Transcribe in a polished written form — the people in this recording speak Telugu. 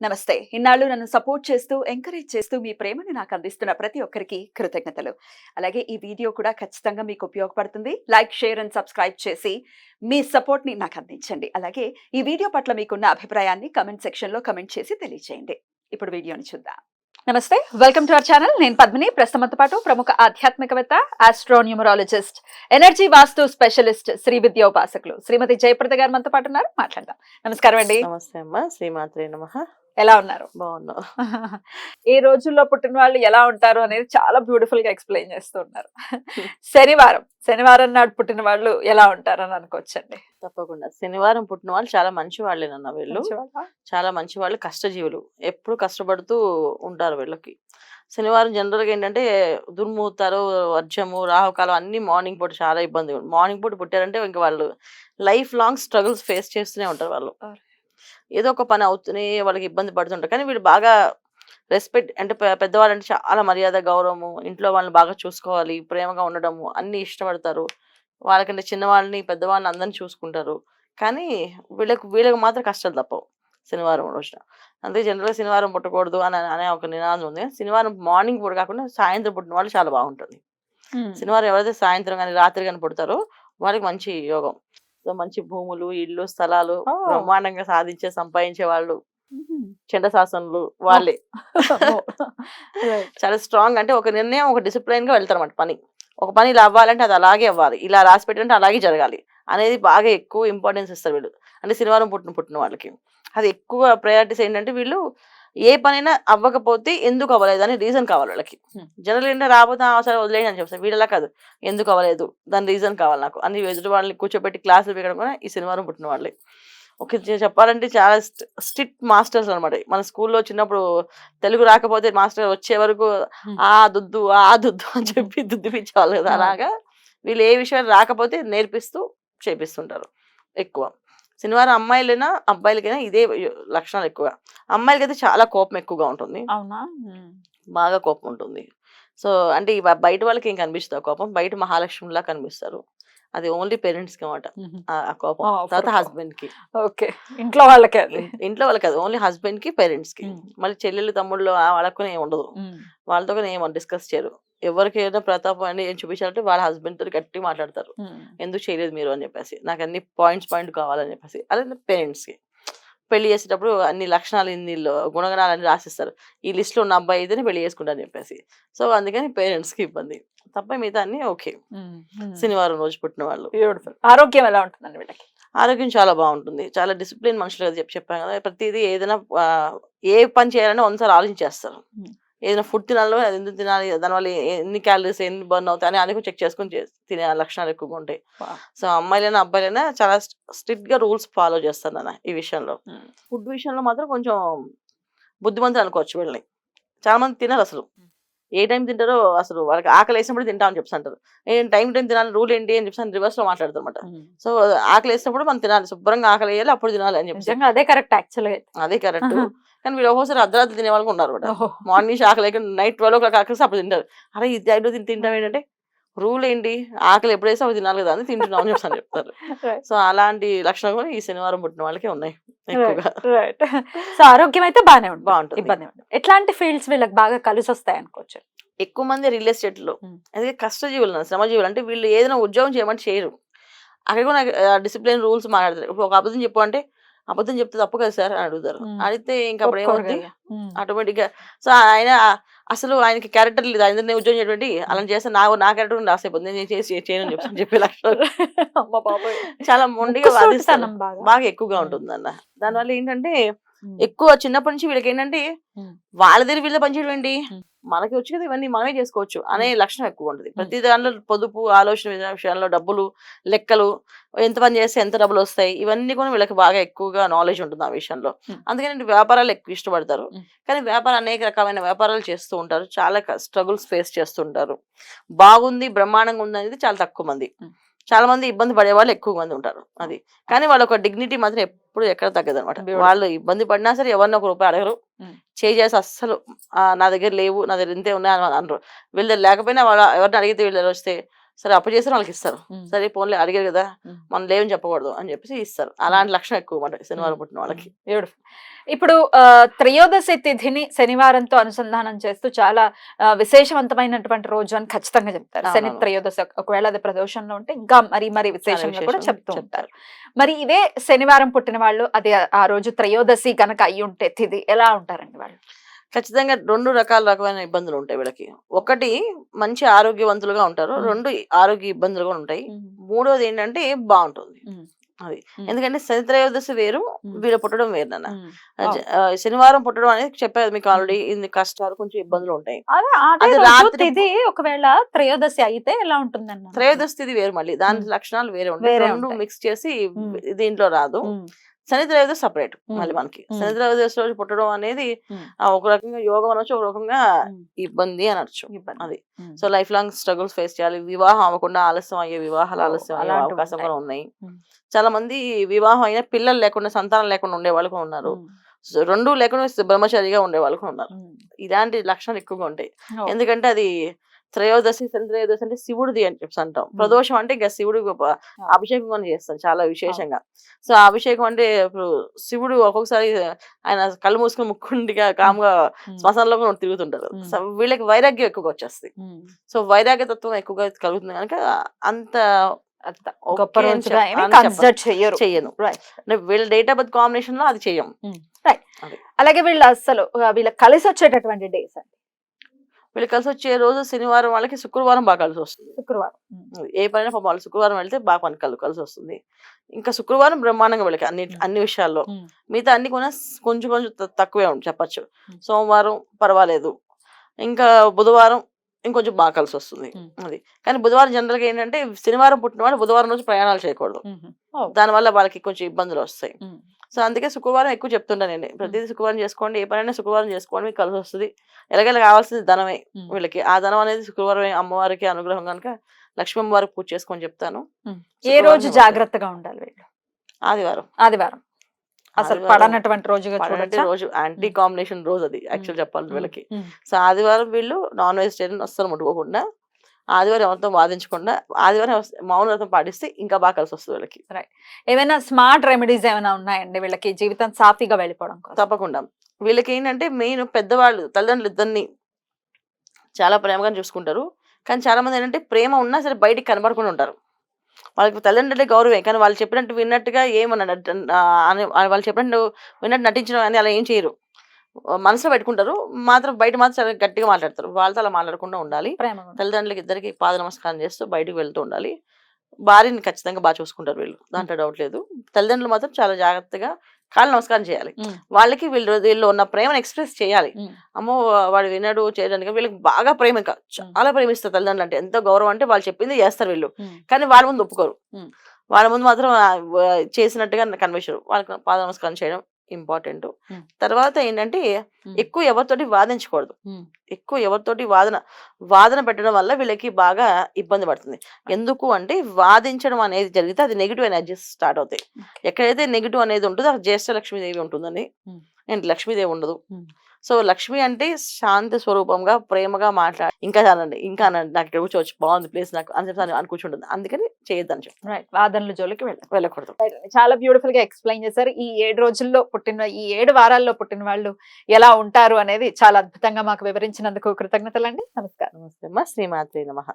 నమస్తే. ఇన్నాళ్ళు నన్ను సపోర్ట్ చేస్తూ, ఎంకరేజ్ చేస్తూ మీ ప్రేమని నాకు అందిస్తున్న ప్రతి ఒక్కరికి కృతజ్ఞతలు. అలాగే ఈ వీడియో కూడా ఖచ్చితంగా మీకు ఉపయోగపడుతుంది. లైక్, షేర్ అండ్ సబ్స్క్రైబ్ చేసి మీ సపోర్ట్‌ని నాకు అందించండి. అలాగే ఈ వీడియో పట్ల మీకున్న అభిప్రాయాన్ని కామెంట్ సెక్షన్‌లో కామెంట్ చేసి తెలియజేయండి. ఇప్పుడు వీడియోని చూద్దాం. నమస్తే. Welcome to our channel. నేను పద్మిని. ప్రస్తుతంతో పాటు ప్రముఖ ఆధ్యాత్మికవేత్త, ఆస్ట్రోన్యూమరాలజిస్ట్, ఎనర్జీ వాస్తు స్పెషలిస్ట్, శ్రీ విద్యా ఉపాసకులు శ్రీమతి జయప్రద గారు మనతో పాటు ఉన్నారు. మాట్లాడదాం. నమస్కారం అండి. నమస్తే అమ్మా. శ్రీమాత్రే నమః. ఎలా ఉన్నారు? బాగున్నా. ఈ రోజుల్లో పుట్టిన వాళ్ళు ఎలా ఉంటారు అనేది చాలా బ్యూటిఫుల్ గా ఎక్స్ప్లెయిన్ చేస్తూ ఉన్నారు. శనివారం నాడు పుట్టిన వాళ్ళు ఎలా ఉంటారు అని అనుకోవచ్చండి. తప్పకుండా శనివారం పుట్టిన వాళ్ళు చాలా మంచి వాళ్ళేనన్న వీళ్ళు. చాలా మంచి వాళ్ళు, కష్టజీవులు, ఎప్పుడు కష్టపడుతూ ఉంటారు వీళ్ళకి. శనివారం జనరల్ గా ఏంటంటే దుర్ముహూర్తాలు, వర్జము, రాహుకాలం అన్ని మార్నింగ్ పూట చాలా ఇబ్బంది. మార్నింగ్ పూట పుట్టారంటే ఇంకా వాళ్ళు లైఫ్ లాంగ్ స్ట్రగుల్స్ ఫేస్ చేస్తూనే ఉంటారు వాళ్ళు. ఏదో ఒక పని అవుతూనే వాళ్ళకి ఇబ్బంది పడుతుంటారు. కానీ వీళ్ళు బాగా రెస్పెక్ట్ అంటే పెద్దవాళ్ళంటే చాలా మర్యాద, గౌరవము, ఇంట్లో వాళ్ళని బాగా చూసుకోవాలి, ప్రేమగా ఉండడము అన్ని ఇష్టపడతారు. వాళ్ళకంటే చిన్నవాళ్ళని, పెద్దవాళ్ళని అందరిని చూసుకుంటారు. కానీ వీళ్ళకి మాత్రం కష్టాలు తప్పవు శనివారం రోజున. అందుకే జనరల్గా శనివారం పుట్టకూడదు అనే ఒక నినాదం ఉంది. శనివారం మార్నింగ్ పూట కాకుండా సాయంత్రం పుట్టిన వాళ్ళు చాలా బాగుంటుంది. శనివారం ఎవరైతే సాయంత్రం కానీ రాత్రి కానీ పుడతారో వాళ్ళకి మంచి యోగం. సో మంచి భూములు, ఇల్లు, స్థలాలు బ్రహ్మాండంగా సంపాదించే వాళ్ళు, చండశాసనులు వాళ్ళే. చాలా స్ట్రాంగ్, అంటే ఒక నిర్ణయం, ఒక డిసిప్లైన్ గా వెళ్తారు అన్నమాట. ఒక పని ఇలా అవ్వాలంటే అది అలాగే అవ్వాలి, ఇలా రాసి పెట్టాలంటే అలాగే జరగాలి అనేది బాగా ఎక్కువ ఇంపార్టెన్స్ ఇస్తారు వీళ్ళు. అంటే శనివారం పుట్టిన వాళ్ళకి అది ఎక్కువ ప్రయారిటీస్. ఏంటంటే వీళ్ళు ఏ పనైనా అవ్వకపోతే ఎందుకు అవ్వలేదు అని రీజన్ కావాలి వాళ్ళకి. జనరల్ ఏంటంటే రాబోతే సరే వదిలేయండి అని చెప్తారు. వీళ్ళలా కాదు, ఎందుకు అవ్వలేదు దాని రీజన్ కావాలి నాకు అని ఎదుటి వాళ్ళని కూర్చోబెట్టి క్లాసులు పీకడం కూడా ఈ శనివారం పుట్టిన వాళ్ళే. ఒక చెప్పాలంటే చాలా స్ట్రిక్ట్ మాస్టర్స్ అనమాట. మన స్కూల్లో చిన్నప్పుడు తెలుగు రాకపోతే మాస్టర్ వచ్చే వరకు ఆ దుద్దు అని చెప్పి దుద్దిపించేవాళ్ళు కదా. అలాగా వీళ్ళు ఏ విషయాలు రాకపోతే నేర్పిస్తూ చేపిస్తుంటారు ఎక్కువ. శనివారం అమ్మాయిలైనా అబ్బాయిలకైనా ఇదే లక్షణాలు ఎక్కువ. అమ్మాయిలకైతే చాలా కోపం ఎక్కువగా ఉంటుంది. అవునా? బాగా కోపం ఉంటుంది. సో అంటే బయట వాళ్ళకి ఏం కనిపిస్తుంది కోపం, బయట మహాలక్ష్మిలా కనిపిస్తారు. అది ఓన్లీ పేరెంట్స్ కి అన్నమాట ఆ కోపం. తర్వాత హస్బెండ్ కి, ఇంట్లో వాళ్ళకి కాదు, ఓన్లీ హస్బెండ్ కి, పేరెంట్స్ కి. మళ్ళీ చెల్లెళ్ళు, తమ్ముళ్ళు వాళ్ళకు ఏమి ఉండదు, వాళ్ళతో ఏమో డిస్కస్ చేయరు. ఎవరికి ఏదో ప్రతాపం అని ఏం చూపించాలంటే వాళ్ళ హస్బెండ్ తో గట్టి మాట్లాడతారు. ఎందుకు చేయలేదు మీరు అని చెప్పేసి, నాకు అన్ని పాయింట్ కావాలని చెప్పేసి. అదే పేరెంట్స్ కి పెళ్లి చేసేటప్పుడు అన్ని లక్షణాలు, ఇన్ని గుణగణాలన్నీ రాసిస్తారు. ఈ లిస్ట్ లో ఉన్న అబ్బాయి అయితేనే పెళ్లి చేసుకుంటారని చెప్పేసి. సో అందుకని పేరెంట్స్ కి ఇబ్బంది తప్ప మిగతా అన్ని ఓకే. శనివారం రోజు పుట్టిన వాళ్ళు. ఆరోగ్యం ఎలా ఉంటుందండి వీళ్ళకి? ఆరోగ్యం చాలా బాగుంటుంది. చాలా డిసిప్లిన్ మనుషులు కదా, చెప్పాను కదా. ప్రతిదీ ఏదైనా ఏ పని చేయాలని ఒకసారి ఆలోచించేస్తారు. ఏదైనా ఫుడ్ తినాలో అది ఎందుకు తినాలి, దానివల్ల ఎన్ని క్యాలరీస్, ఎన్ని బర్న్ అవుతాయి అని కూడా చెక్ చేసుకుని తినే లక్షణాలు ఎక్కువగా ఉంటాయి. సో అమ్మాయిలైనా అబ్బాయిలైనా చాలా స్ట్రిక్ట్ గా రూల్స్ ఫాలో చేస్తారు నాన్న ఈ విషయంలో. ఫుడ్ విషయంలో మాత్రం కొంచెం బుద్ధిమంతులు అనుకోవచ్చు వీళ్ళని. చాలా మంది తినరు అసలు. ఏ టైం తింటారో అసలు వాళ్ళకి ఆకలి వేసినప్పుడు తింటామని చెప్పి అంటారు. టైం తినాలి, రూల్ ఏంటి అని చెప్పి రివర్స్ లో మాట్లాడతారు అనమాట. సో ఆకలి వేసినప్పుడు మనం తినాలి, శుభ్రంగా ఆకలి వేయాలి, అప్పుడు తినాలి అని చెప్పి. అదే కరెక్ట్, యాక్చువల్గా అదే కరెక్ట్. కానీ వీళ్ళు ఒక్కోసారి అర్ధరాత్రి తినే వాళ్ళు ఉన్నారు కూడా. మార్నింగ్ ఆకలి నైట్ 12 ఆకలి అప్పుడు తింటారు. అరే ఈ టైంలో తింటాం ఏంటంటే రూల్ ఏంటి, ఆకలి ఎప్పుడైతే అప్పుడు తినాలి కదా అని తింటున్నాం అని చెప్తారు. సో అలాంటి లక్షణాలు కూడా ఈ శనివారం పుట్టిన వాళ్ళకి ఉన్నాయి ఎక్కువగా. సో ఆరోగ్యం అయితే బాగుంటుంది. ఇబ్బంది ఉండదు. ఎట్లాంటి ఫీల్డ్స్ వీళ్ళకి బాగా కలిసి వస్తాయి అనుకోవచ్చు? ఎక్కువ మంది రియల్ ఎస్టేట్ లో, అందుకే కష్టజీవులు, శ్రమజీవులు. అంటే వీళ్ళు ఏదైనా ఉద్యోగం చేయమంటే చేయరు. అక్కడ కూడా డిసిప్లిన్ రూల్స్ మాట్లాడతారు. ఇప్పుడు ఒక అబద్ధం చెప్పు అంటే అబద్ధం చెప్తే తప్పు కదా సార్ అని అడుగుతారు. అడిగితే ఇంకా అప్పుడు ఏమవుతుంది ఆటోమేటిక్ గా. సో ఆయన అసలు ఆయనకి క్యారెక్టర్ లేదు, ఆయన ఉద్యోగం చేయటువంటి అలా చేస్తే నా క్యారెక్టర్ రాసేపోతుంది, నేను చేయను చెప్పే లక్షణాలు చాలా మొండిగా వాదిస్తాను. బాగా ఎక్కువగా ఉంటుంది అన్న. దానివల్ల ఏంటంటే ఎక్కువ చిన్నప్పటి నుంచి వీళ్ళకి ఏంటంటే వాళ్ళ దగ్గర వీళ్ళ పనిచేయడం ఏంటి, మనకి వచ్చి కదా ఇవన్నీ మనమే చేసుకోవచ్చు అనే లక్షణం ఎక్కువ ఉంటుంది. ప్రతి దానిలో పొదుపు, ఆలోచన విషయాల్లో, డబ్బులు, లెక్కలు, ఎంత పని చేస్తే ఎంత డబ్బులు వస్తాయి, ఇవన్నీ కూడా వీళ్ళకి బాగా ఎక్కువగా నాలెడ్జ్ ఉంటుంది ఆ విషయంలో. అందుకని వ్యాపారాలు ఎక్కువ ఇష్టపడతారు. కానీ అనేక రకమైన వ్యాపారాలు చేస్తూ ఉంటారు. చాలా స్ట్రగుల్స్ ఫేస్ చేస్తుంటారు. బాగుంది, బ్రహ్మాండంగా ఉంది అనేది చాలా తక్కువ మంది. చాలా మంది ఇబ్బంది పడే వాళ్ళు ఎక్కువ మంది ఉంటారు. అది కానీ వాళ్ళ ఒక డిగ్నిటీ మాత్రం ఎప్పుడు ఎక్కడ తగ్గదు అనమాట. వాళ్ళు ఇబ్బంది పడినా సరే ఎవరిని ఒక రూపాయి అడగరు, చేసి అస్సలు నా దగ్గర లేవు, నా దగ్గర ఇంతే ఉన్నాయి అని అనరు. వీళ్ళ లేకపోయినా వాళ్ళు ఎవరిని అడిగితే వీళ్ళు వస్తే సరే అప్పు చేసిన వాళ్ళకి ఇస్తారు. ఉమ్. సరే పోన్లే అడిగారు కదా ఉమ్. మనం లేవని చెప్పకూడదు అని చెప్పేసి ఇస్తారు. అలాంటి లక్షణం ఎక్కువ మాట శనివారం పుట్టిన వాళ్ళకి. బ్యూటిఫుల్. ఇప్పుడు త్రయోదశి తిథిని శనివారంతో అనుసంధానం చేస్తూ చాలా విశేషవంతమైనటువంటి రోజు అని ఖచ్చితంగా చెప్తారు. శని అవునవును. త్రయోదశి ఒకవేళ అది ప్రదోషంలో ఉంటే ఇంకా మరి విశేషంగా కూడా విశేషం చెప్తూ ఉంటారు. చెప్తారు. మరి ఇదే శనివారం పుట్టిన వాళ్ళు అది ఆ రోజు త్రయోదశి కనుక అయ్యి ఉంటే తిథి ఎలా ఉంటారండి వాళ్ళు? ఖచ్చితంగా 2 రకమైన ఇబ్బందులు ఉంటాయి వీళ్ళకి. ఒకటి మంచి ఆరోగ్యవంతులుగా ఉంటారు. 2 ఆరోగ్య ఇబ్బందులు కూడా ఉంటాయి. మూడోది ఏంటంటే బాగుంటుంది అది. ఎందుకంటే శని త్రయోదశి వేరు, వీళ్ళు పుట్టడం వేరు నాన్న. శనివారం పుట్టడం అనేది చెప్పారు మీకు ఆల్రెడీ. ఇన్ని కష్టాలు కొంచెం ఇబ్బందులు ఉంటాయి. అది రాత్రి తిథి ఒకవేళ త్రయోదశి అయితే ఎలా ఉంటుందన్న? త్రయోదశి తిథి వేరు, మళ్ళీ దాని లక్షణాలు వేరే ఉంటాయి. వేరే 2 ఉంటాయి. మిక్స్ చేసి దీంట్లో రాదు. శని త్రయోదశి సపరేట్ మళ్ళీ మనకి. శని త్రయోదశి రోజు పుట్టడం అనేది ఒక రకంగా యోగం అనొచ్చు, ఒక రకంగా ఇబ్బంది అనొచ్చు. అది so life long struggles face చేయాలి. వివాహం అవ్వకుండా ఆలస్యం అయ్యే వివాహాలు ఆలస్యం అయ్యే అవకాశం కూడా ఉన్నాయి. చాలా మంది వివాహం అయినా పిల్లలు లేకుండా, సంతానం లేకుండా ఉండే వాళ్ళు కూడా ఉన్నారు. 2 లేకుండా బ్రహ్మచారిగా ఉండే వాళ్ళు కూడా ఉన్నారు. ఇలాంటి లక్షణాలు ఎక్కువగా ఉంటాయి. ఎందుకంటే అది త్రయోదశి, శని త్రయోదశి అంటే శివుడిది అని చెప్పి అంటాం. ప్రదోషం అంటే ఇంకా శివుడి అభిషేకం అని చేస్తాం చాలా విశేషంగా. సో ఆ అభిషేకం అంటే ఇప్పుడు శివుడు ఒక్కొక్కసారి ఆయన కళ్ళు మూసుకొని ముక్కుండిగా కామ్గా శ్మశానంలో కూడా తిరుగుతుంటారు. సో వీళ్ళకి వైరాగ్యం ఎక్కువగా వచ్చేస్తుంది. సో వైరాగ్య తత్వం ఎక్కువగా కలుగుతుంది కనుక అంత గొప్ప రోజుగా చెయ్యను. వీళ్ళ డేట్ ఆఫ్ బర్త్ కాంబినేషన్ లో అది చెయ్యం. అలాగే వీళ్ళు అసలు వీళ్ళకి కలిసి వచ్చేటటువంటి డేస్ అండి. వీళ్ళు కలిసి వచ్చే రోజు శనివారం వాళ్ళకి శుక్రవారం బాగా కలిసి వస్తుంది. శుక్రవారం ఏ పనైనా వాళ్ళు శుక్రవారం వెళ్తే బాగా పని కలిసి వస్తుంది. ఇంకా శుక్రవారం బ్రహ్మాండంగా వీళ్ళకి అన్ని విషయాల్లో. మిగతా అన్ని కూడా కొంచెం కొంచెం తక్కువే చెప్పచ్చు. సోమవారం పర్వాలేదు, ఇంకా బుధవారం ఇంకొంచెం బాగా కలిసి వస్తుంది. అది కానీ బుధవారం జనరల్గా ఏంటంటే శనివారం పుట్టిన వాళ్ళు బుధవారం రోజు ప్రయాణాలు చేయకూడదు. దానివల్ల వాళ్ళకి కొంచెం ఇబ్బందులు వస్తాయి. సో అందుకే శుక్రవారం ఎక్కువ చెప్తుంటాను నేను. ప్రతిదీ శుక్రవారం చేసుకోండి, ఏ పనైనా శుక్రవారం చేసుకోండి, మీకు కలిసి వస్తుంది. ఎలాగైనా కావాల్సింది ధనమే వీళ్ళకి. ఆ ధనం అనేది శుక్రవారం అమ్మవారికి అనుగ్రహం కనుక లక్ష్మీ అమ్మవారికి పూజ చేసుకొని చెప్తాను. ఏ రోజు జాగ్రత్తగా ఉండాలి వీళ్ళు? ఆదివారం. ఆదివారం అసలు పడనటువంటి రోజు యాంటీ కాంబినేషన్ రోజు అది యాక్చువల్ చెప్పాలి వీళ్ళకి. సో ఆదివారం వీళ్ళు నాన్ వెజిటేరియన్ అస్సలు ముట్టుకోకుండా, ఆదివారం ఎవరితో వాదించకుండా, ఆదివారం మౌనవ్రతం పాటిస్తే ఇంకా బాగా కలిసి వస్తుంది వీళ్ళకి. ఏమైనా స్మార్ట్ రెమెడీస్ ఏమైనా ఉన్నాయండి వీళ్ళకి జీవితం సాఫీగా వెళ్ళిపోవడం? తప్పకుండా. వీళ్ళకి ఏంటంటే మెయిన్ పెద్దవాళ్ళు తల్లిదండ్రులు ఇద్దరిని చాలా ప్రేమగా చూసుకుంటారు. కానీ చాలా మంది ఏంటంటే ప్రేమ ఉన్నా సరే బయటికి కనబడకుండా ఉంటారు. వాళ్ళకి తల్లిదండ్రులే గౌరవే, కానీ వాళ్ళు చెప్పినట్టు విన్నట్టుగా ఏమన్నా వాళ్ళు చెప్పినట్టు విన్నట్టు నటించడం అని అలా ఏం చేయరు. మనసులో పెట్టుకుంటారు, మాత్రం బయట మాత్రం చాలా గట్టిగా మాట్లాడతారు. వాళ్ళతో అలా మాట్లాడకుండా ఉండాలి. తల్లిదండ్రులకి ఇద్దరికి పాద నమస్కారం చేస్తూ బయటకు వెళ్తూ ఉండాలి. భార్యని ఖచ్చితంగా బాగా చూసుకుంటారు వీళ్ళు, దాంట్లో డౌట్ లేదు. తల్లిదండ్రులు మాత్రం చాలా జాగ్రత్తగా కాళ్ళు నమస్కారం చేయాలి. వాళ్ళకి వీళ్ళు ఉన్న ప్రేమను ఎక్స్ప్రెస్ చేయాలి. అమ్మో వాడు వినడు చేయడానికి, వీళ్ళకి బాగా ప్రేమ, ఇంకా చాలా ప్రేమిస్తారు తల్లిదండ్రులు అంటే. ఎంతో గౌరవం అంటే వాళ్ళు చెప్పింది చేస్తారు వీళ్ళు, కానీ వాళ్ళ ముందు ఒప్పుకోరు. వాళ్ళ ముందు మాత్రం చేసినట్టుగా కనిపించరు. వాళ్ళకి పాద నమస్కారం చేయడం ఇంపార్టెంట్. తర్వాత ఏంటంటే ఎక్కువ ఎవరితోటి వాదించకూడదు. ఎక్కువ ఎవరితోటి వాదన పెట్టడం వల్ల వీళ్ళకి బాగా ఇబ్బంది పడుతుంది. ఎందుకు అంటే వాదించడం అనేది జరిగితే అది నెగిటివ్ ఎనర్జీస్ స్టార్ట్ అవుతాయి. ఎక్కడైతే నెగిటివ్ అనేది ఉంటుందో అక్కడ జ్యేష్ఠ లక్ష్మీదేవి ఉంటుందని, ఏంటి లక్ష్మీదేవి ఉండదు. సో లక్ష్మి అంటే శాంతి స్వరూపంగా ప్రేమగా మాట్లాడి ఇంకా అనండి నాకు ఇక్కడ కూర్చోవచ్చు, బాగుంది ప్లేస్ నాకు అని కూర్చుంటుంది. అందుకని చేయొద్దని చెప్పి వాదనల జోలికి వెళ్ళకూడదు. చాలా బ్యూటిఫుల్ గా ఎక్స్ప్లెయిన్ చేశారు. ఈ 7 రోజుల్లో ఈ 7 వారాల్లో పుట్టిన వాళ్ళు ఎలా ఉంటారు అనేది చాలా అద్భుతంగా మాకు వివరించినందుకు కృతజ్ఞతలండి. నమస్కారం. నమస్తే అమ్మా. శ్రీమాత్రే నమః.